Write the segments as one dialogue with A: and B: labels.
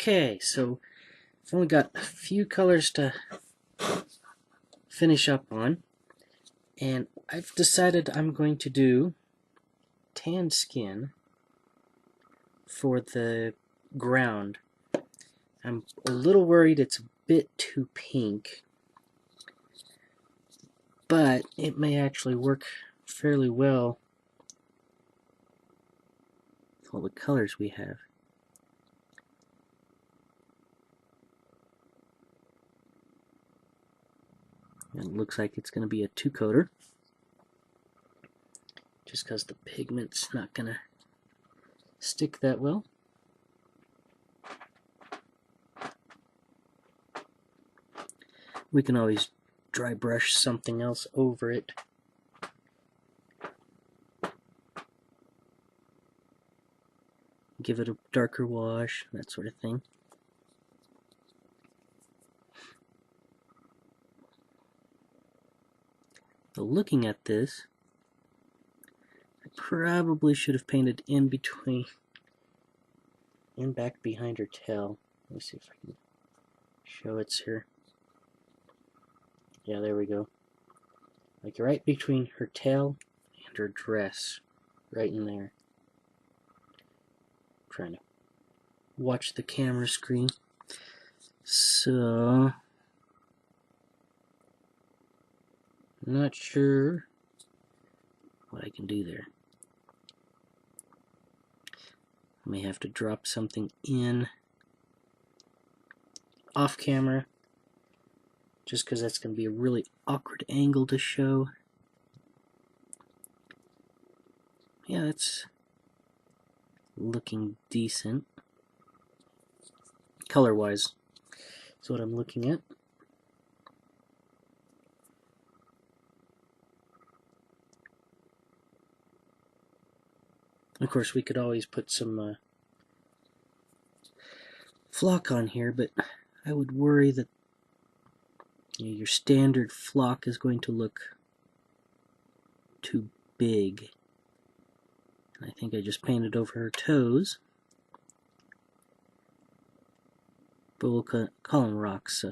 A: Okay, so I've only got a few colors to finish up on, and I've decided I'm going to do tan skin for the ground. I'm a little worried it's a bit too pink, but it may actually work fairly well with all the colors we have. And it looks like it's going to be a two-coater, just because the pigment's not going to stick that well. We can always dry brush something else over it. Give it a darker wash, that sort of thing. But looking at this, I probably should have painted in between, in back behind her tail. Let me see if I can show it's here. Yeah, there we go. Like right between her tail and her dress. Right in there. I'm trying to watch the camera screen. So, I'm not sure what I can do there. I may have to drop something in off camera, just because that's going to be a really awkward angle to show. Yeah, it's looking decent. Color-wise is what I'm looking at. Of course, we could always put some flock on here, but I would worry that your standard flock is going to look too big. And I think I just painted over her toes. But we'll call them rocks.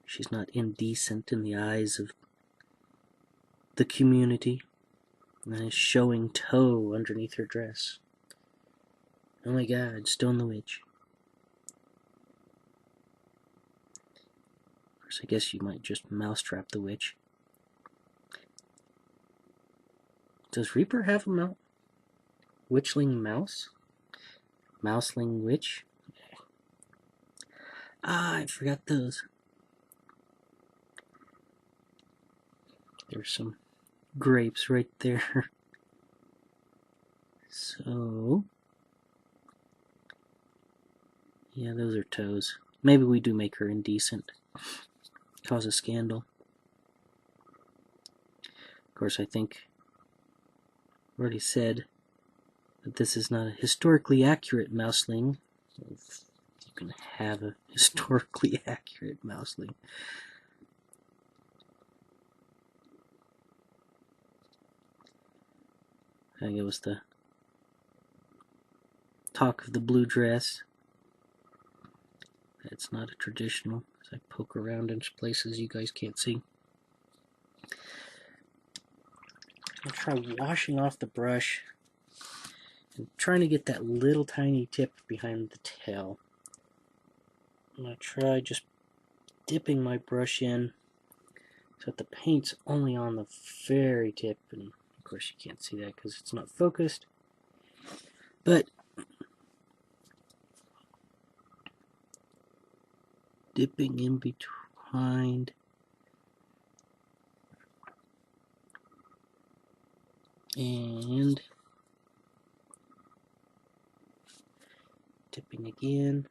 A: She's not indecent in the eyes of the community. Nice showing toe underneath her dress. Oh my god, Stone the Witch. Of course, I guess you might just mousetrap the witch. Does Reaper have a witchling mouse? Mousling witch? Ah, I forgot those. There's some grapes right there. So, yeah, those are toes. Maybe we do make her indecent. Cause a scandal. Of course, I think I already said that this is not a historically accurate Mousling. If you can have a historically accurate Mousling. I think it was the talk of the blue dress. It's not a traditional. As I poke around in places you guys can't see. I'll try washing off the brush and trying to get that little tiny tip behind the tail. I'm going to try just dipping my brush in so that the paint's only on the very tip, and of course you can't see that because it's not focused, but dipping in behind and dipping again,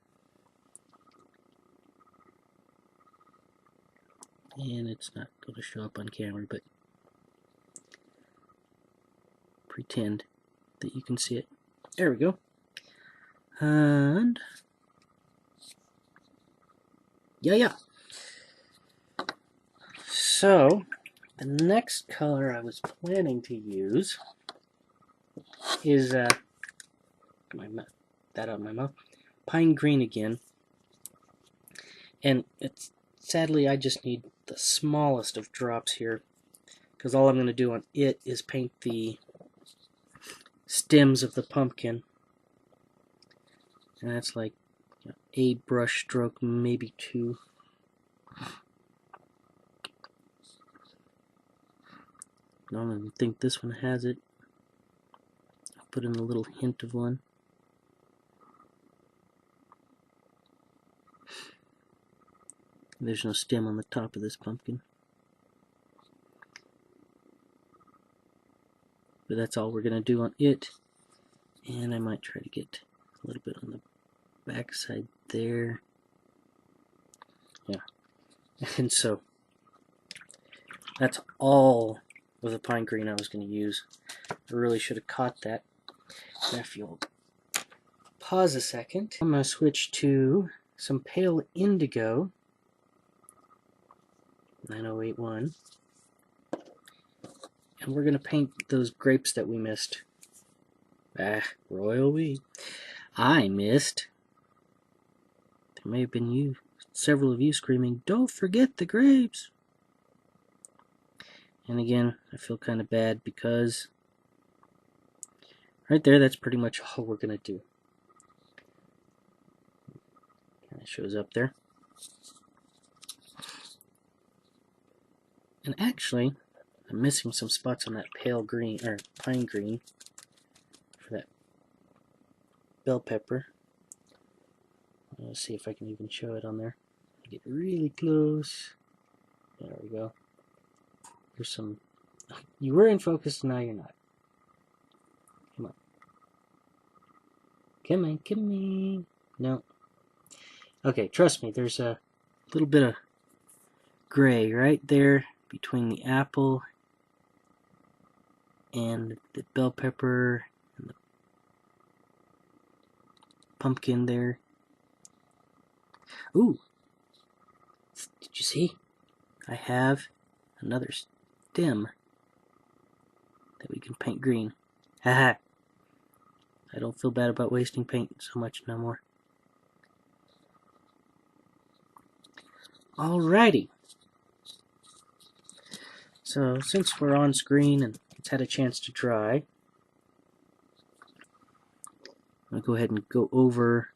A: and it's not going to show up on camera, but pretend that you can see it. There we go. And yeah. So the next color I was planning to use is that out of my mouth. pine green again. And sadly, I just need the smallest of drops here, because all I'm going to do on it is paint the stems of the pumpkin. And that's like a brush stroke, maybe two. I don't even think this one has it. I'll put in a little hint of one. There's no stem on the top of this pumpkin. But that's all we're going to do on it. And I might try to get a little bit on the back side there. Yeah. And so that's all of the pine green I was going to use. I really should have caught that. And if you'll pause a second, I'm going to switch to some Pale Indigo 9081. And we're going to paint those grapes that we missed. Royal we. I missed. There may have been several of you screaming, "Don't forget the grapes!" And again, I feel kind of bad because right there, that's pretty much all we're going to do. Kind of shows up there. And actually, I'm missing some spots on that pale green, or pine green, for that bell pepper. Let's see if I can even show it on there. Get really close. There we go. There's some. You were in focus, now you're not. Come on. Come on, come on. No. Okay, trust me, there's a little bit of gray right there between the apple and the bell pepper and the pumpkin there. Ooh! Did you see? I have another stem that we can paint green. Haha! I don't feel bad about wasting paint so much no more. Alrighty. So since we're on screen and it's had a chance to dry, I'm going to go ahead and go over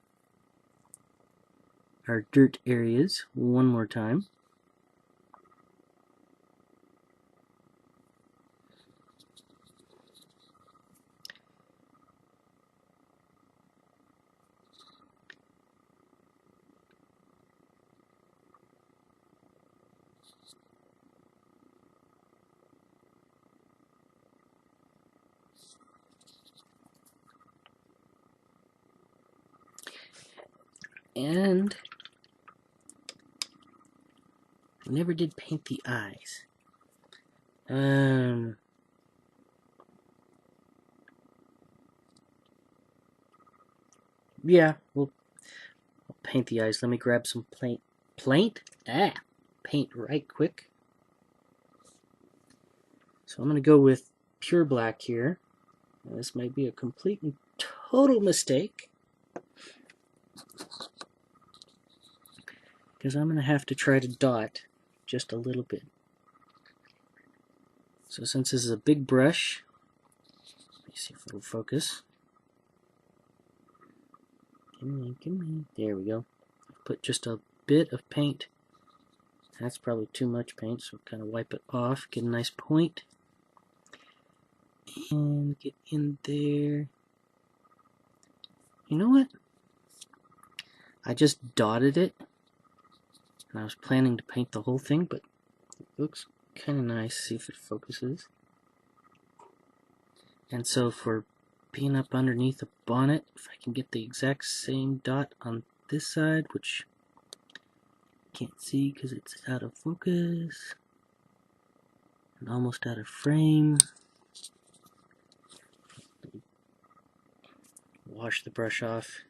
A: our dirt areas one more time. And I never did paint the eyes. Yeah, I'll paint the eyes. Let me grab some paint right quick. So I'm going to go with pure black here. Now, this might be a complete and total mistake, because I'm going to have to try to dot just a little bit. So since this is a big brush, let me see if it'll focus. Come on. There we go. Put just a bit of paint. That's probably too much paint, so kind of wipe it off, get a nice point, and get in there. You know what? I just dotted it, and I was planning to paint the whole thing, but it looks kind of nice. See if it focuses. And so for being up underneath a bonnet, if I can get the exact same dot on this side, which I can't see because it's out of focus and almost out of frame. Wash the brush off.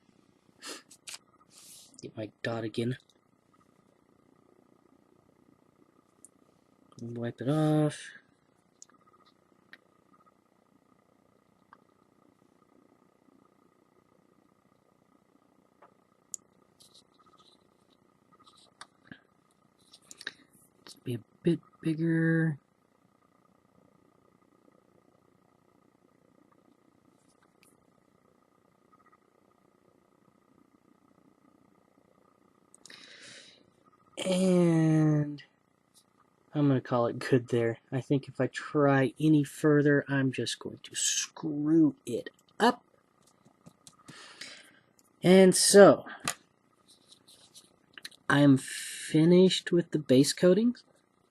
A: Get my dot again. Wipe it off. be a bit bigger. And I'm going to call it good there. I think if I try any further, I'm just going to screw it up. And so, I'm finished with the base coatings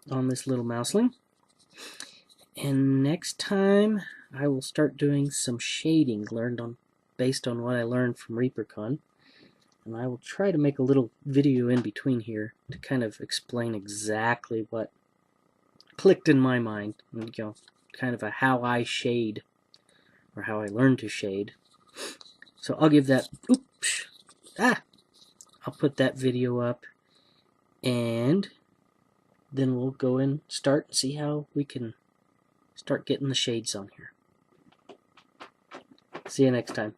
A: on this little Mousling. And next time, I will start doing some shading based on what I learned from ReaperCon. And I will try to make a little video in between here to kind of explain exactly what clicked in my mind, and, you know, kind of a how I shade, or how I learn to shade. So I'll give that, I'll put that video up, and then we'll go and start and see how we can start getting the shades on here. See you next time.